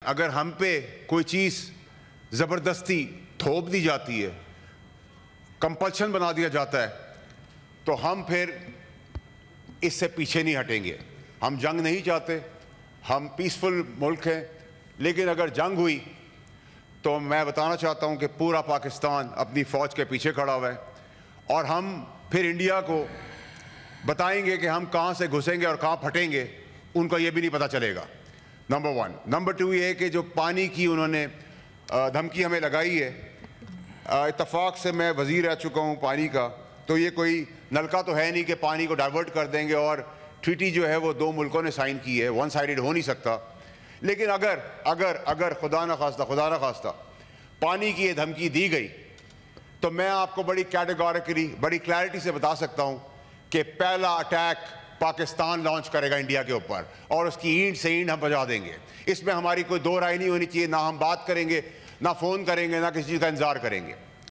अगर हम पे कोई चीज़ ज़बरदस्ती थोप दी जाती है, कंपल्शन बना दिया जाता है, तो हम फिर इससे पीछे नहीं हटेंगे। हम जंग नहीं चाहते, हम पीसफुल मुल्क हैं, लेकिन अगर जंग हुई तो मैं बताना चाहता हूं कि पूरा पाकिस्तान अपनी फ़ौज के पीछे खड़ा हुआ है और हम फिर इंडिया को बताएंगे कि हम कहां से घुसेंगे और कहां फटेंगे, उनको ये भी नहीं पता चलेगा। नंबर 1। नंबर 2 ये है कि जो पानी की उन्होंने धमकी हमें लगाई है, इत्तफाक से मैं वज़ीर रह चुका हूं पानी का, तो ये कोई नलका तो है नहीं कि पानी को डाइवर्ट कर देंगे, और ट्रीटी जो है वो 2 मुल्कों ने साइन की है, वन साइडेड हो नहीं सकता। लेकिन अगर अगर अगर खुदा न खास्ता पानी की ये धमकी दी गई, तो मैं आपको बड़ी कैटेगोरिकली, बड़ी क्लैरिटी से बता सकता हूं कि पहला अटैक पाकिस्तान लॉन्च करेगा इंडिया के ऊपर, और उसकी ईंट से ईंट हम बजा देंगे। इसमें हमारी कोई दो राय नहीं होनी चाहिए। ना हम बात करेंगे, ना फ़ोन करेंगे, ना किसी चीज़ का इंतज़ार करेंगे।